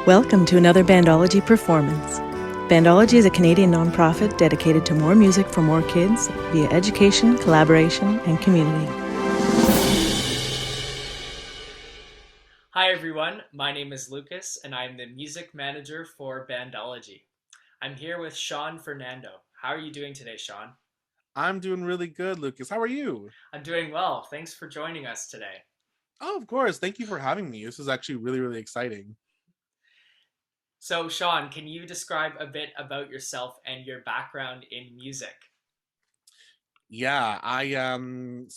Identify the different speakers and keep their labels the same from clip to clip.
Speaker 1: Welcome to another Bandology performance. Bandology is a Canadian nonprofit dedicated to more music for more kids via education, collaboration, and community.
Speaker 2: Hi everyone, my name is Lucas and I'm the music manager for Bandology. I'm here with Shan Fernando. How are you doing today, Shan?
Speaker 3: I'm doing really good, Lucas. How are you?
Speaker 2: I'm doing well. Thanks for joining us today.
Speaker 3: Oh, of course. Thank you for having me. This is actually really, really exciting.
Speaker 2: So, Shan, can you describe a bit about yourself and your background in music?
Speaker 3: Yeah, I'm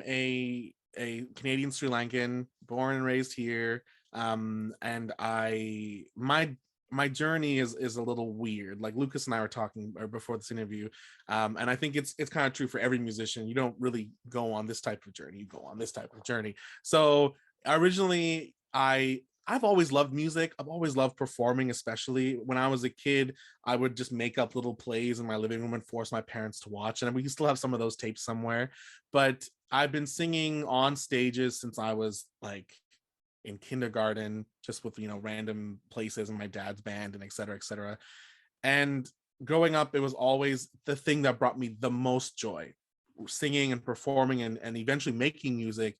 Speaker 3: a Canadian Sri Lankan, born and raised here. And my journey is a little weird. Like Lucas and I were talking before this interview, and I think it's kind of true for every musician. You don't really go on this type of journey. You go on this type of journey. So originally, I've always loved music. I've always loved performing, especially when I was a kid. I would just make up little plays in my living room and force my parents to watch. And we still have some of those tapes somewhere. But I've been singing on stages since I was like in kindergarten, just with random places in my dad's band and et cetera, et cetera. And growing up, it was always the thing that brought me the most joy. Singing and performing and eventually making music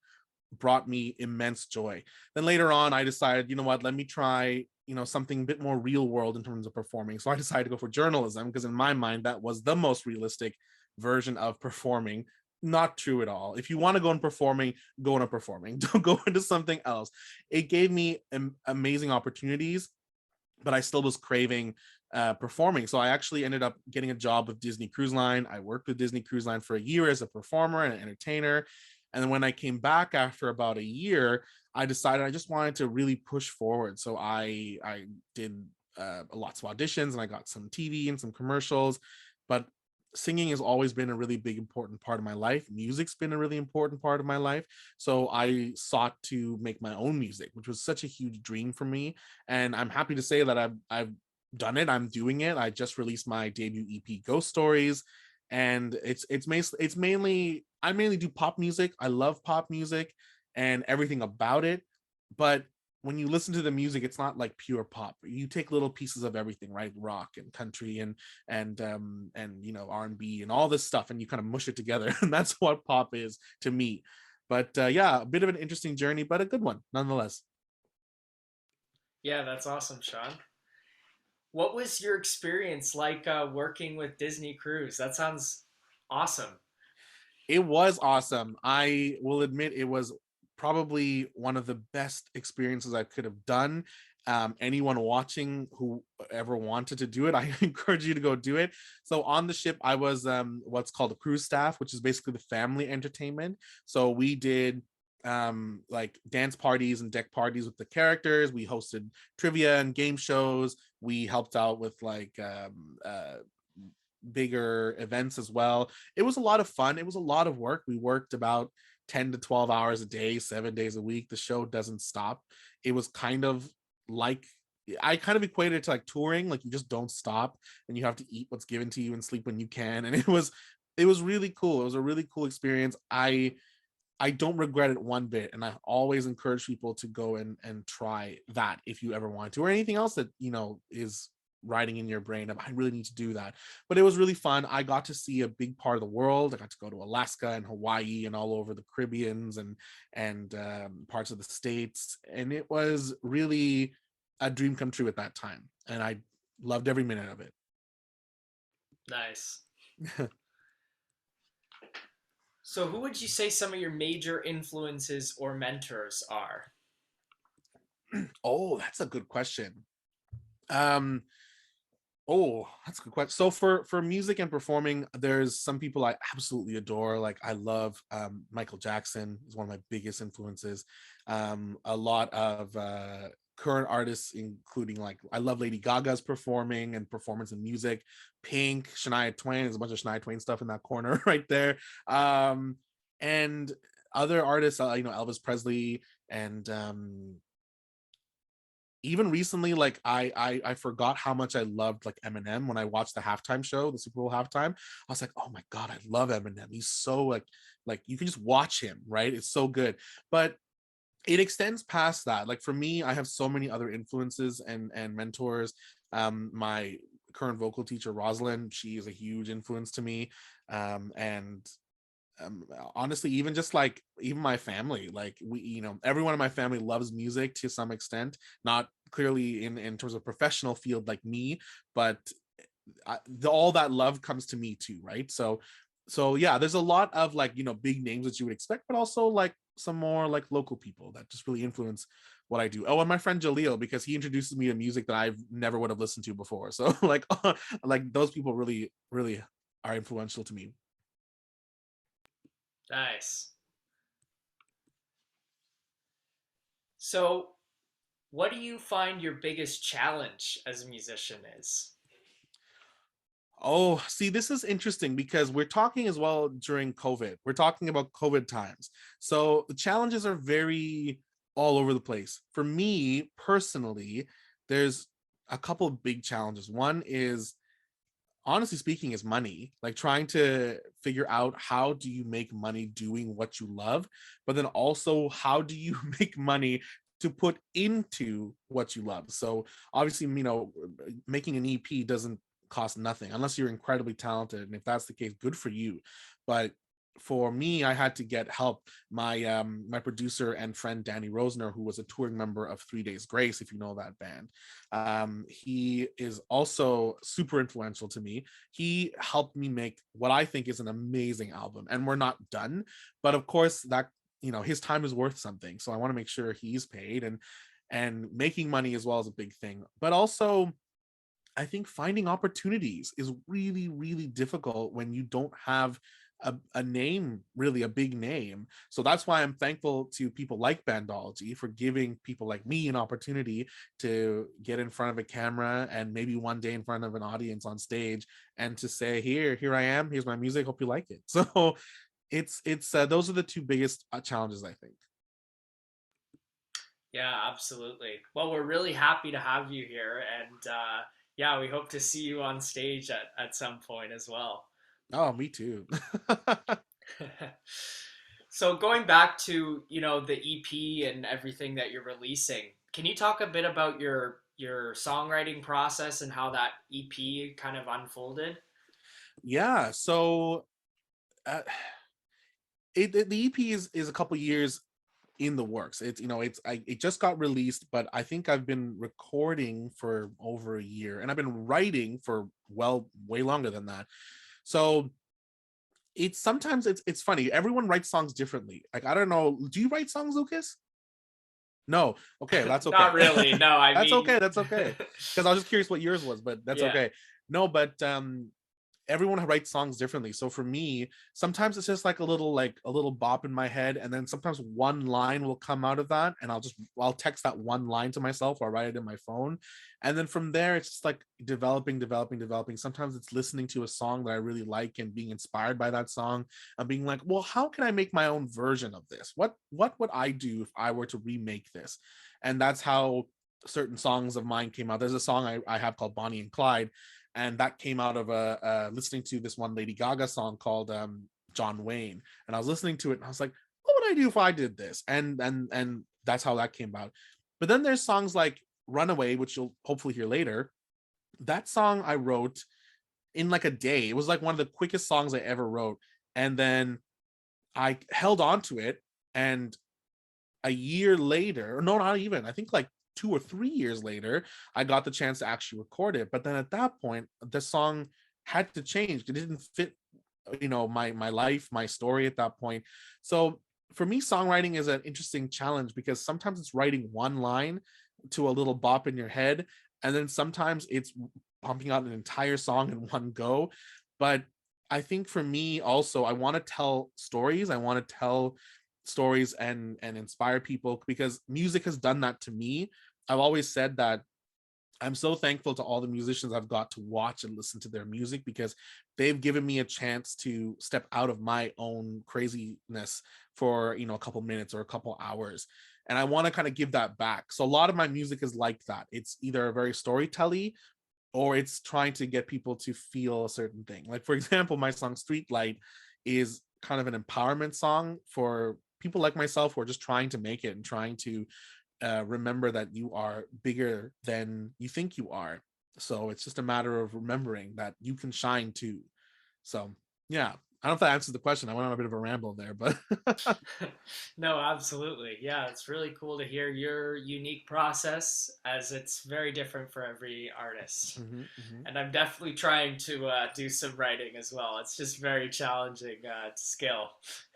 Speaker 3: brought me immense joy. Then later on, I decided, you know what, let me try, something a bit more real world in terms of performing. So I decided to go for journalism because in my mind, that was the most realistic version of performing. Not true at all. If you want to go into performing, go into performing. Don't go into something else. It gave me amazing opportunities, but I still was craving performing. So I actually ended up getting a job with Disney Cruise Line. I worked with Disney Cruise Line for a year as a performer and an entertainer. And then when I came back after about a year, I decided I just wanted to really push forward. So I did lots of auditions and I got some TV and some commercials. But singing has always been a really big important part of my life. Music's been a really important part of my life. So I sought to make my own music, which was such a huge dream for me. And I'm happy to say that I've done it. I'm doing it. I just released my debut EP, Ghost Stories, and it's mainly I mainly do pop music. I love pop music and everything about it, but when you listen to the music, it's not like pure pop. You take little pieces of everything, right? Rock and country and R&B and all this stuff, and you kind of mush it together, and that's what pop is to me. But yeah, a bit of an interesting journey, but a good one nonetheless.
Speaker 2: Yeah, that's awesome, Shan. What was your experience like working with Disney Cruise? That sounds awesome.
Speaker 3: It was awesome. I will admit it was probably one of the best experiences I could have done. Anyone watching who ever wanted to do it, I encourage you to go do it. So on the ship, I was what's called a cruise staff, which is basically the family entertainment. So we did like dance parties and deck parties with the characters. We hosted trivia and game shows. We helped out with like bigger events as well. It was a lot of fun. It was a lot of work. We worked about 10 to 12 hours a day, 7 days a week. The show doesn't stop. It was kind of like I kind of equated it to like touring, like you just don't stop and you have to eat what's given to you and sleep when you can. And it was really cool. It was a really cool experience. I don't regret it one bit, and I always encourage people to go and try that if you ever want to, or anything else that is riding in your brain of I really need to do that. But it was really fun. I got to see a big part of the world. I got to go to Alaska and Hawaii and all over the Caribbeans and parts of the States, and it was really a dream come true at that time, and I loved every minute of it.
Speaker 2: Nice. So, who would you say some of your major influences or mentors are?
Speaker 3: Oh, that's a good question. um Oh, that's a good question. So for music and performing, there's some people I absolutely adore. Like I love Michael Jackson is one of my biggest influences. A lot of current artists, including like I love Lady Gaga's performing and performance and music. Pink, Shania Twain, there's a bunch of Shania Twain stuff in that corner right there. And other artists, Elvis Presley and even recently, like I forgot how much I loved like Eminem when I watched the halftime show, the Super Bowl halftime. I was like, oh my god, I love Eminem. He's so like you can just watch him, right? It's so good. But it extends past that. Like for me, I have so many other influences and mentors. My current vocal teacher, Rosalind, she is a huge influence to me. And honestly, even just like even my family, like we, everyone in my family loves music to some extent, not clearly in terms of professional field like me, but all that love comes to me too, right? So yeah, there's a lot of like big names that you would expect, but also like some more like local people that just really influence what I do. Oh, and my friend Jaleel, because he introduces me to music that I've never would have listened to before. So like like those people really really are influential to me.
Speaker 2: Nice. So, what do you find your biggest challenge as a musician is?
Speaker 3: Oh, see, this is interesting because we're talking as well during COVID. We're talking about COVID times. So the challenges are very all over the place. For me personally, there's a couple of big challenges. One is, honestly speaking, is money, like trying to figure out how do you make money doing what you love, but then also how do you make money to put into what you love. So obviously, making an EP doesn't cost nothing unless you're incredibly talented, and if that's the case, good for you. But for me, I had to get help. My producer and friend Danny Rosner, who was a touring member of 3 Days Grace, if you know that band, he is also super influential to me. He helped me make what I think is an amazing album, and we're not done, but of course that his time is worth something, so I want to make sure he's paid, and making money as well is a big thing. But also, I think finding opportunities is really, really difficult when you don't have a name, really a big name. So that's why I'm thankful to people like Bandology for giving people like me an opportunity to get in front of a camera and maybe one day in front of an audience on stage and to say, here I am, here's my music, hope you like it. So it's those are the two biggest challenges, I think.
Speaker 2: Yeah, absolutely. Well, we're really happy to have you here, and yeah, we hope to see you on stage at some point as well.
Speaker 3: Oh, me too.
Speaker 2: So going back to, the EP and everything that you're releasing, can you talk a bit about your songwriting process and how that EP kind of unfolded?
Speaker 3: Yeah, so uh, the EP is a couple years in the works. It just got released, but I think I've been recording for over a year, and I've been writing for well way longer than that. So it's sometimes it's funny. Everyone writes songs differently. Like I don't know, do you write songs, Lucas? No. Okay, that's okay.
Speaker 2: Not really. No, I
Speaker 3: That's
Speaker 2: mean,
Speaker 3: okay. That's okay. Because I was just curious what yours was, but that's
Speaker 2: yeah.
Speaker 3: okay. No, but everyone writes songs differently. So for me, sometimes it's just like a little bop in my head, and then sometimes one line will come out of that, and I'll text that one line to myself or write it in my phone. And then from there, it's just like developing. Sometimes it's listening to a song that I really like and being inspired by that song and being like, well, how can I make my own version of this? What would I do if I were to remake this? And that's how certain songs of mine came out. There's a song I have called Bonnie and Clyde, and that came out of listening to this one Lady Gaga song called John Wayne, and I was listening to it and I was like, what would I do if I did this? And that's how that came about. But then there's songs like Runaway, which you'll hopefully hear later. That song I wrote in like a day. It was like one of the quickest songs I ever wrote, and then I held on to it, and a year later, no, not even, I think like 2 or 3 years later, I got the chance to actually record it. But then at that point, the song had to change. It didn't fit, my life, my story at that point. So for me, songwriting is an interesting challenge because sometimes it's writing one line to a little bop in your head, and then sometimes it's pumping out an entire song in one go. But I think for me also, I want to tell stories. I want to tell stories and inspire people because music has done that to me. I've always said that I'm so thankful to all the musicians I've got to watch and listen to their music because they've given me a chance to step out of my own craziness for, a couple minutes or a couple hours. And I want to kind of give that back. So a lot of my music is like that. It's either very storytelling or it's trying to get people to feel a certain thing. Like for example, my song Streetlight is kind of an empowerment song for people like myself who are just trying to make it and trying to remember that you are bigger than you think you are. So it's just a matter of remembering that you can shine too. So yeah, I don't know if that answers the question. I went on a bit of a ramble there, but
Speaker 2: No, absolutely. Yeah, it's really cool to hear your unique process as it's very different for every artist.
Speaker 3: Mhm, mhm.
Speaker 2: And I'm definitely trying to do some writing as well. It's just very challenging skill.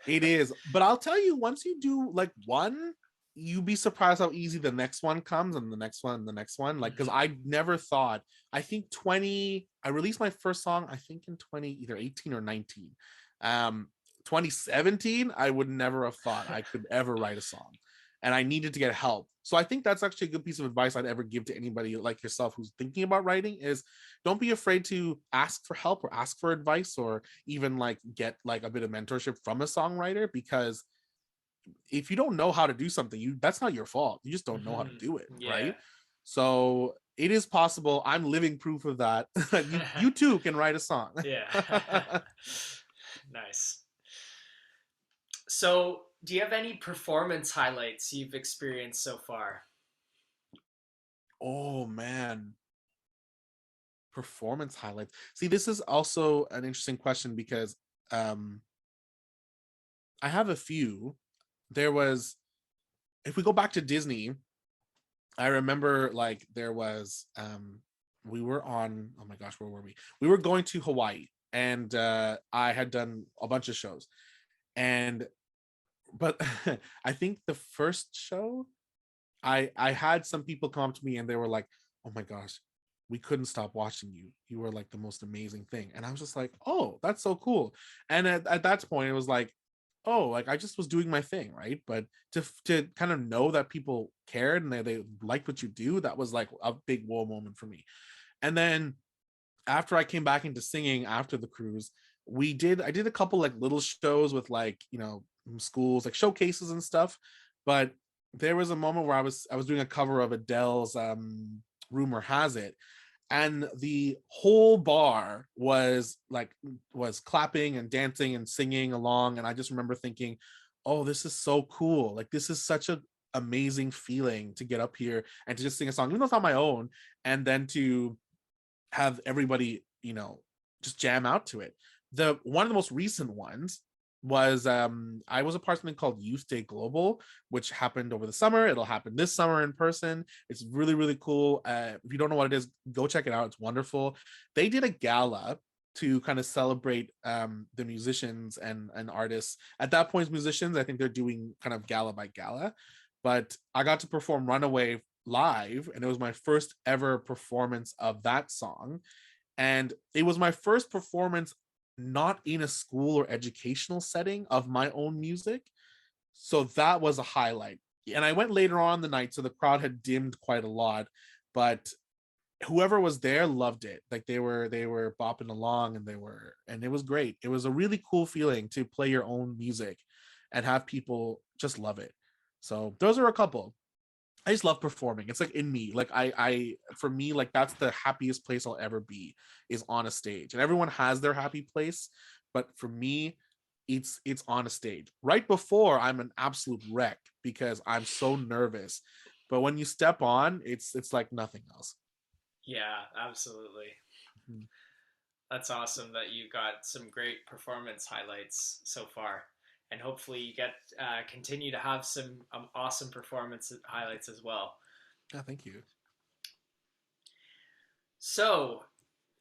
Speaker 3: It is, but I'll tell you, once you do like one, you'd be surprised how easy the next one comes, and the next one, and the next one. Like, because
Speaker 2: Mhm.
Speaker 3: I never thought. I think 20. I released my first song, I think in 20, either 18 or 19. Um, 2017, I would never have thought I could ever write a song, and I needed to get help. So I think that's actually a good piece of advice I'd ever give to anybody like yourself who's thinking about writing is don't be afraid to ask for help or ask for advice or even like get like a bit of mentorship from a songwriter, because if you don't know how to do something, you that's not your fault. You just don't know how to
Speaker 2: Mhm.
Speaker 3: do it,
Speaker 2: Yeah.
Speaker 3: right? So it is possible. I'm living proof of that. You too can write a song.
Speaker 2: Yeah. Nice. So, do you have any performance highlights you've experienced so far?
Speaker 3: Oh man, performance highlights. See, this is also an interesting question because um I have a few. There was, if we go back to Disney, I remember like there was we were on, oh my gosh, where were we? We were going to Hawaii, and I had done a bunch of shows. And but I think the first show, I had some people come up to me and they were like, "Oh my gosh, we couldn't stop watching you. You were like the most amazing thing." And I was just like, "Oh, that's so cool." And at that point, it was like, "Oh, like I just was doing my thing, right?" But to kind of know that people cared and they liked what you do, that was like a big whoa moment for me. And then after I came back into singing after the cruise, I did a couple like little shows with like, schools, like showcases and stuff. But there was a moment where I was doing a cover of Adele's Rumor Has It, and the whole bar was clapping and dancing and singing along. And I just remember thinking, oh, this is so cool. Like this is such a amazing feeling to get up here and to just sing a song, even though it's not my own, and then to have everybody, just jam out to it. The one of the most recent ones was I was a part of something called Youth Day Global, which happened over the summer. It'll happen this summer in person. It's really, really cool. If you don't know what it is, go check it out. It's wonderful. They did a gala to kind of celebrate the musicians and artists. At that point, musicians, I think they're doing kind of gala by gala. But I got to perform Runaway live, and it was my first ever performance of that song. And it was my first performance not in a school or educational setting of my own music. So that was a highlight. And I went later on the night, so the crowd had dimmed quite a lot, but whoever was there loved it. Like they were bopping along, and it was great. It was a really cool feeling to play your own music and have people just love it. So those are a couple. I just love performing. It's like in me. Like for me, like that's the happiest place I'll ever be is on a stage. And everyone has their happy place, but for me, it's on a stage. Right before, I'm an absolute wreck because I'm so nervous. But when you step on, it's like nothing else.
Speaker 2: Yeah, absolutely.
Speaker 3: Mhm.
Speaker 2: That's awesome that you got some great performance highlights so far. And hopefully you get continue to have some awesome performance highlights as well.
Speaker 3: Yeah, thank you.
Speaker 2: So,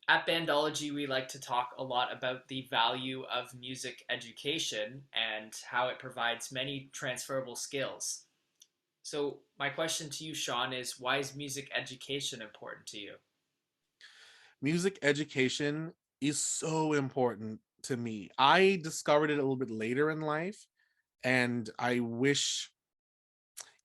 Speaker 2: at Bandology, we like to talk a lot about the value of music education and how it provides many transferable skills. So, my question to you, Sean, is why is music education important to you?
Speaker 3: Music education is so important to me. I discovered it a little bit later in life, and I wish,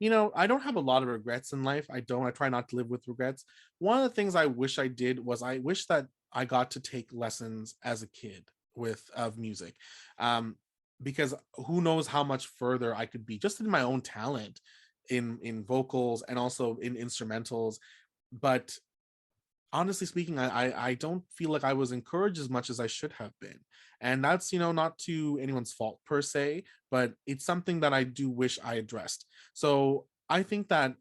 Speaker 3: I don't have a lot of regrets in life. I don't. I try not to live with regrets. One of the things I wish I did was I wish that I got to take lessons as a kid with of music. Um, because who knows how much further I could be just in my own talent in vocals and also in instrumentals. But honestly speaking, I don't feel like I was encouraged as much as I should have been. And that's, not to anyone's fault per se, but it's something that I do wish I addressed. So I think that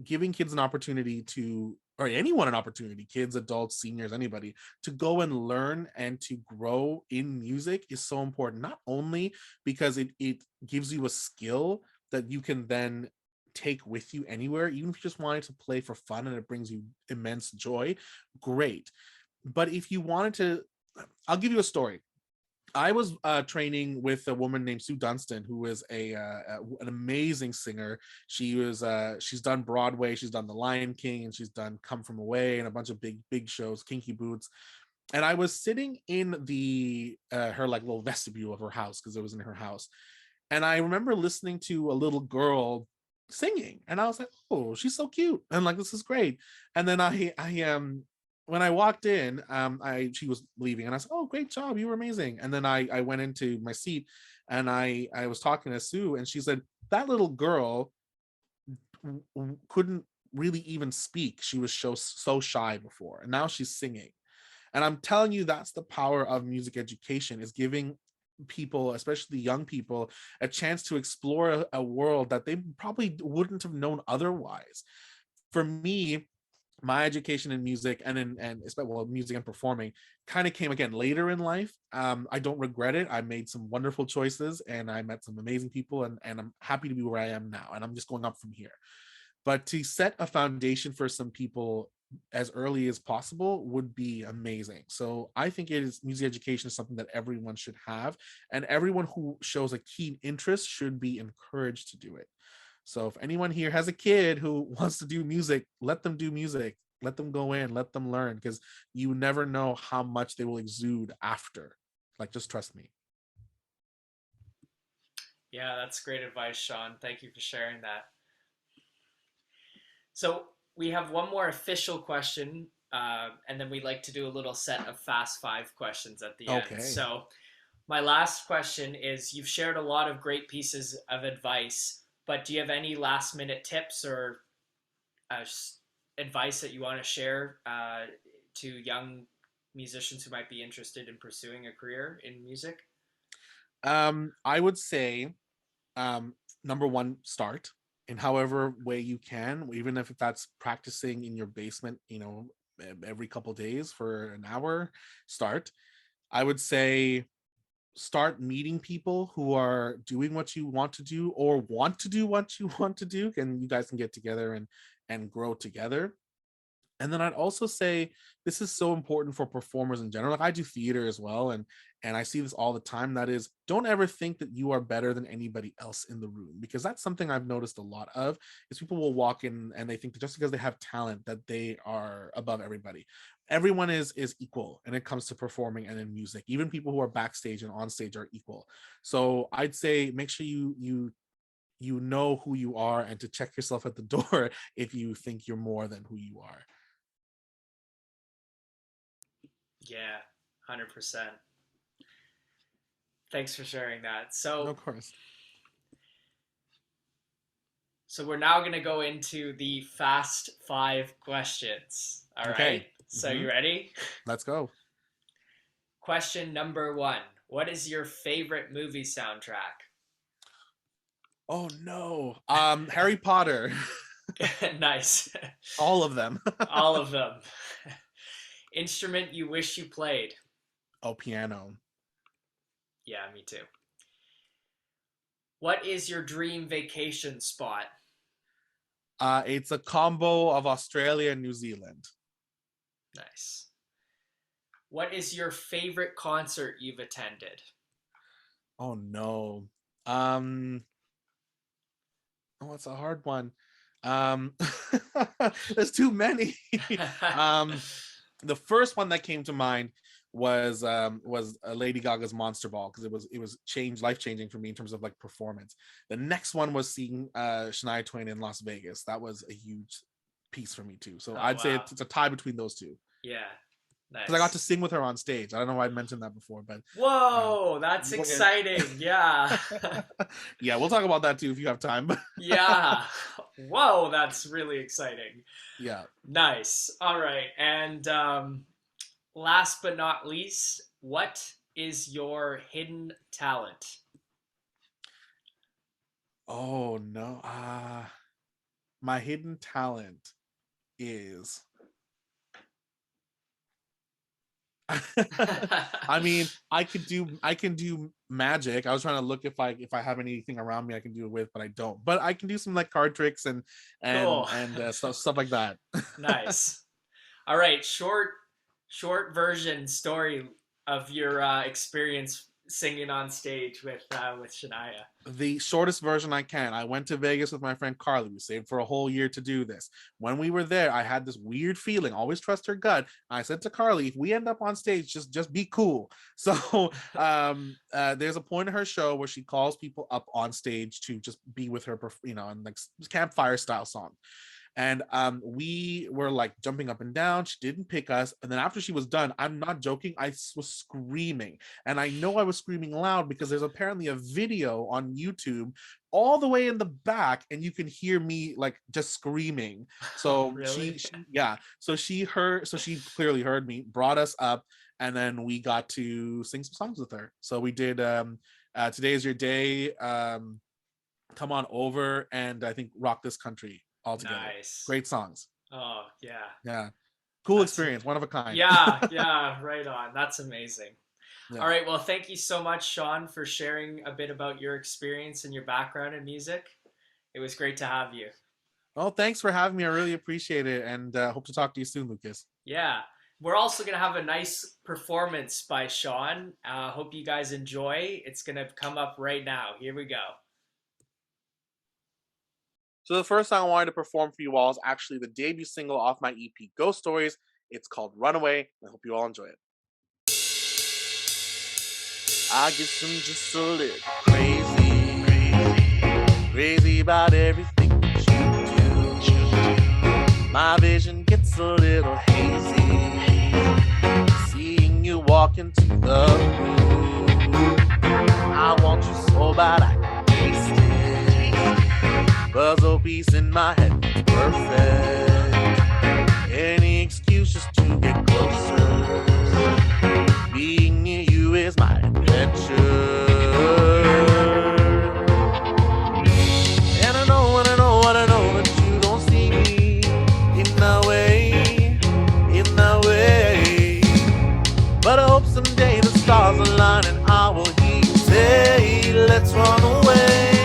Speaker 3: giving kids an opportunity to, or anyone an opportunity, kids, adults, seniors, anybody, to go and learn and to grow in music is so important. Not only because it gives you a skill that you can then take with you anywhere, even if you just wanted to play for fun and it brings you immense joy, great. But if you wanted to, I'll give you a story. I was training with a woman named Sue Dunstan, who is an amazing singer. She's done Broadway, she's done The Lion King, and she's done Come From Away and a bunch of big shows, Kinky Boots. And I was sitting in the her like little vestibule of her house, because it was in her house, and I remember listening to a little girl singing, and I was like, "Oh, she's so cute!" And like, this is great. And then I when I walked in, I she was leaving, and I said, "Oh, great job, you were amazing." And then I went into my seat, and I was talking to Sue, and she said that little girl couldn't really even speak. She was so shy before, and now she's singing. And I'm telling you, that's the power of music education, is giving people, especially young people, a chance to explore a world that they probably wouldn't have known otherwise. For me, my education in music and especially, well, music and performing kind of came again later in life. I don't regret it. I made some wonderful choices and I met some amazing people, and I'm happy to be where I am now, and I'm just going up from here. But to set a foundation for some people as early as possible would be amazing. So I think music education is something that everyone should have, and everyone who shows a keen interest should be encouraged to do it. So if anyone here has a kid who wants to do music, let them do music. Let them go in, let them learn, because you never know how much they will exude after. Like, just trust me.
Speaker 2: Yeah, that's great advice, Sean. Thank you for sharing that. So we have one more official question, and then we like to do a little set of fast five questions at the end.
Speaker 3: Okay.
Speaker 2: So my last question is: you've shared a lot of great pieces of advice, but do you have any last minute tips or uh, advice that you want to share to young musicians who might be interested in pursuing a career in music?
Speaker 3: I would say, number one, start in however way you can, even if that's practicing in your basement, every couple days for an hour. Start. I would say start meeting people who are doing what you want to do or want to do what you want to do, and you guys can get together and grow together. And then I'd also say this is so important for performers in general. Like, I do theater as well, and I see this all the time. That is, don't ever think that you are better than anybody else in the room, because that's something I've noticed a lot of. Is people will walk in and they think that just because they have talent that they are above everybody. Everyone is equal, and it comes to performing and in music. Even people who are backstage and on stage are equal. So I'd say make sure you know who you are, and to check yourself at the door if you think you're more than who you are.
Speaker 2: Yeah, 100%. Thanks for sharing that.
Speaker 3: No,
Speaker 2: So,
Speaker 3: of course.
Speaker 2: so we're now going to go into the fast five questions. All right.
Speaker 3: Okay.
Speaker 2: So you ready?
Speaker 3: Let's go.
Speaker 2: Question number one: what is your favorite movie soundtrack?
Speaker 3: Oh no. Harry Potter.
Speaker 2: Nice.
Speaker 3: All of them.
Speaker 2: All of them. Instrument you wish you played?
Speaker 3: Oh, piano.
Speaker 2: Yeah, me too. What is your dream vacation spot?
Speaker 3: It's a combo of Australia and New Zealand.
Speaker 2: Nice. What is your favorite concert you've attended?
Speaker 3: Oh no. Um, oh, it's a hard one. Um, there's too many. um, the first one that came to mind was Lady Gaga's Monster Ball, because it was life changing for me in terms of like performance. The next one was seeing Shania Twain in Las Vegas. That was a huge piece for me too. So
Speaker 2: Oh
Speaker 3: I'd say
Speaker 2: wow.
Speaker 3: it's a tie between those two.
Speaker 2: Yeah.
Speaker 3: because I got to
Speaker 2: Nice.
Speaker 3: sing with her on stage. I don't know why I mentioned that before, but
Speaker 2: Whoa, that's
Speaker 3: we'll get-
Speaker 2: exciting. Yeah.
Speaker 3: yeah, we'll talk about that too if you have time.
Speaker 2: Yeah. Whoa, that's really exciting.
Speaker 3: Yeah.
Speaker 2: Nice. All right. And last but not least, what is your hidden talent?
Speaker 3: Oh no. My hidden talent is I mean, I can do magic. I was trying to look if I have anything around me I can do it with, but I don't. But I can do some like card tricks and
Speaker 2: Cool.
Speaker 3: stuff like that.
Speaker 2: Nice. All right. Short version story of your experience singing on stage with Shania.
Speaker 3: The shortest version I can. I went to Vegas with my friend Carly. We saved for a whole year to do this. When we were there, I had this weird feeling. Always trust her gut. I said to Carly, if we end up on stage, just be cool. So there's a point in her show where she calls people up on stage to just be with her, and like campfire style song. And we were like jumping up and down. She didn't pick us, and then after she was done, I'm not joking, I was screaming. And I know I was screaming loud because there's apparently a video on YouTube all the way in the back, and you can hear me like just screaming. So
Speaker 2: Really?
Speaker 3: she clearly heard me, brought us up, and then we got to sing some songs with her. So we did Today Is Your Day, Come On Over, and I think Rock This Country all together.
Speaker 2: Nice.
Speaker 3: Great songs.
Speaker 2: Oh, yeah.
Speaker 3: Yeah. Cool experience. One of a kind.
Speaker 2: Yeah, right on. That's amazing.
Speaker 3: Yeah.
Speaker 2: All right, well, thank you so much, Sean, for sharing a bit about your experience and your background in music. It was great to have you.
Speaker 3: Oh, thanks for having me. I really appreciate it, and hope to talk to you soon, Lucas.
Speaker 2: Yeah. We're also going to have a nice performance by Sean. Hope you guys enjoy. It's going to come up right now. Here we go.
Speaker 3: So the first song I wanted to perform for you all is actually the debut single off my EP, Ghost Stories. It's called Runaway. I hope you all enjoy it. I guess I'm just a little crazy about everything that you do. My vision gets a little hazy, seeing you walk into the room. I want you so bad I can taste it. Puzzle piece in my head, it's perfect. Any excuse just to get closer. Being near you is my adventure. And I know that you don't see me in that way. But I hope someday the stars align and I will hear you say, let's run away.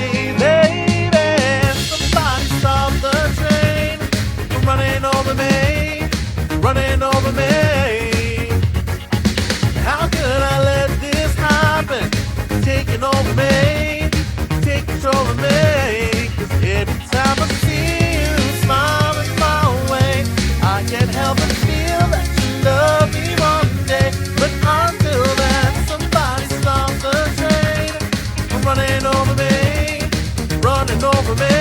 Speaker 3: Running over me. How could I let this happen? Taking over me, take control of me. 'Cause every time I see you smiling my way, I can't help but feel that you love me one day. But until then, somebody stop the train. Running over me, running over me.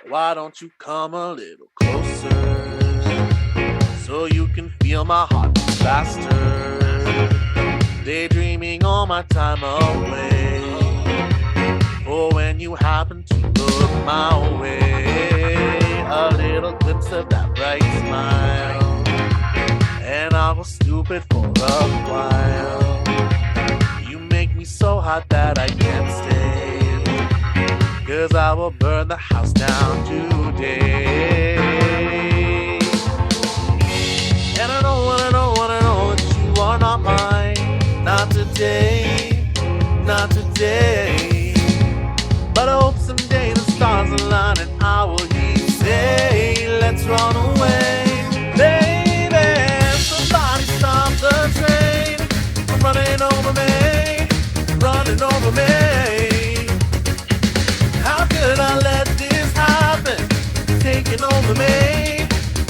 Speaker 3: Why don't you come a little closer so you can feel my heart beat faster? Daydreaming all my time away for when you happen to look my way. A little glimpse of that bright smile and I was stupid for a while. You make me so hot that I can't stay. 'Cause I will burn the house down today. And I know that you are not mine. Not today, not today. But I hope someday the stars align and I will hear you say, let's run away. Baby, somebody stop the train. Running over me, running over me. How could I let this happen? Taking over me,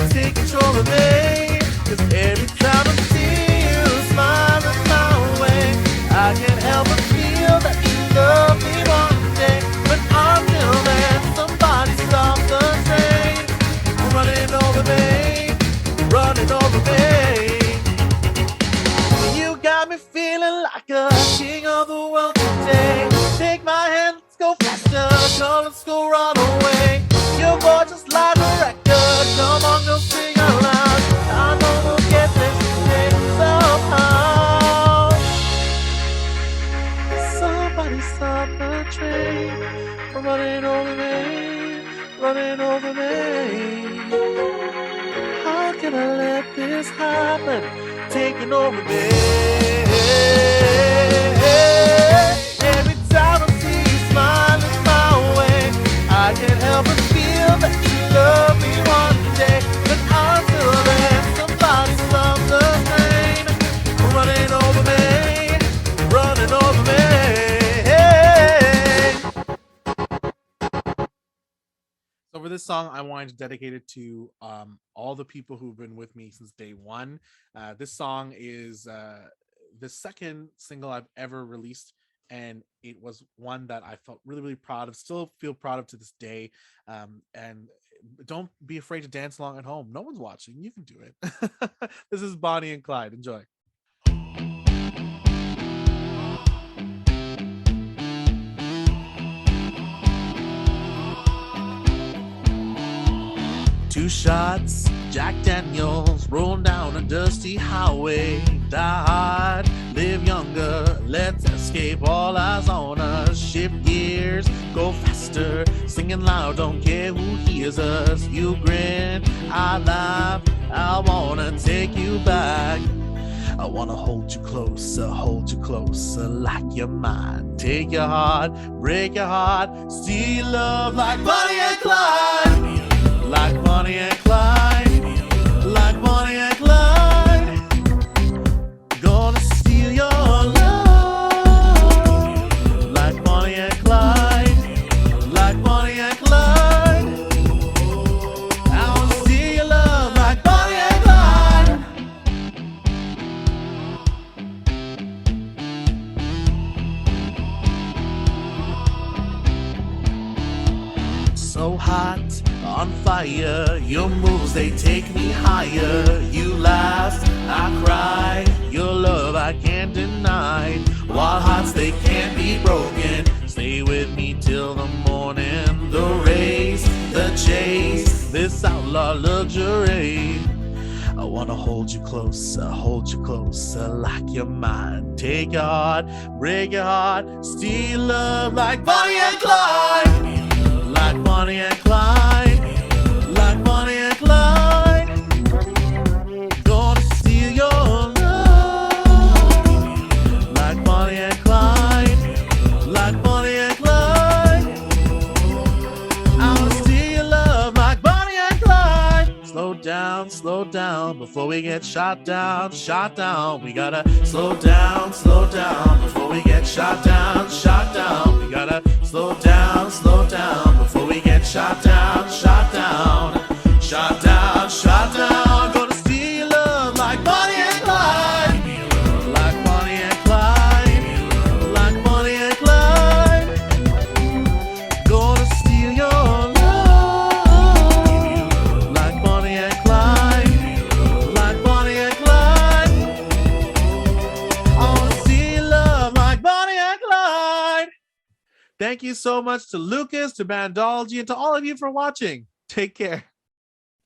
Speaker 3: take control of me. 'Cause every time I see you smiling my way, I can't help but feel that you love me one day. But until then, somebody stop the train. Running over faster. Come, let's go run away. Your voice just like a record. Come on, go sing out loud. I know we'll get this today somehow. Somebody stop the train from running over me, running over me. How can I let this happen? Taking over me. Every time I see you smiling my way, I can't help but feel that you love me one day. But until then, somebody stop the train running over me, running over me. So for this song, I wanted to dedicate it to all the people who've been with me since day one. This song is the second single I've ever released, and it was one that I felt really, really proud of, still feel proud of to this day. And don't be afraid to dance along at home. No one's watching. You can do it. This is Bonnie and Clyde. Enjoy. Two shots, Jack Daniels, rolling down a dusty highway. Die hard, live younger, let's escape, all eyes on us. Shift gears, go faster, singing loud, don't care who hears us. You grin, I laugh, I wanna take you back. I wanna hold you closer like you're mine. Take your heart, break your heart, steal love like Bonnie and Clyde. Like Bonnie and Clyde, like Bonnie and Clyde, gonna steal your love. Like Bonnie and Clyde, like Bonnie and Clyde, I wanna steal your love like Bonnie and Clyde. So hot, on fire, your moves, they take me higher. You laugh, I cry, your love I can't deny. Wild hearts, they can't be broken. Stay with me till the morning. The race, the chase, this outlaw luxury. I wanna hold you closer like you're mine. Take your heart, break your heart, steal love like Bonnie and Clyde. Like Bonnie and Clyde, like Bonnie and Clyde, gonna steal your love. Like Bonnie and Clyde, like Bonnie and Clyde, I wanna steal your love like Bonnie and Clyde. Slow down, before we get shot down. We gotta slow down, before we get shot down. We gotta slow down, before we get shot down. Gonna steal your love like Bonnie and Clyde, like Bonnie and Clyde, like Bonnie and Clyde, gonna steal your love like Bonnie and Clyde, like Bonnie and Clyde, I wanna steal your love like Bonnie and Clyde. Thank you so much to Lucas, to Bandology, and to all of you for watching. Take care.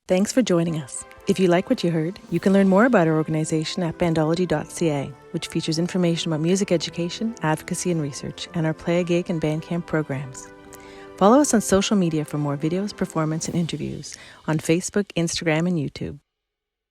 Speaker 1: Thanks for joining us. If you like what you heard, you can learn more about our organization at bandology.ca, which features information about music education, advocacy and research, and our Play a Gig and Bandcamp programs. Follow us on social media for more videos, performance, and interviews on Facebook, Instagram, and YouTube.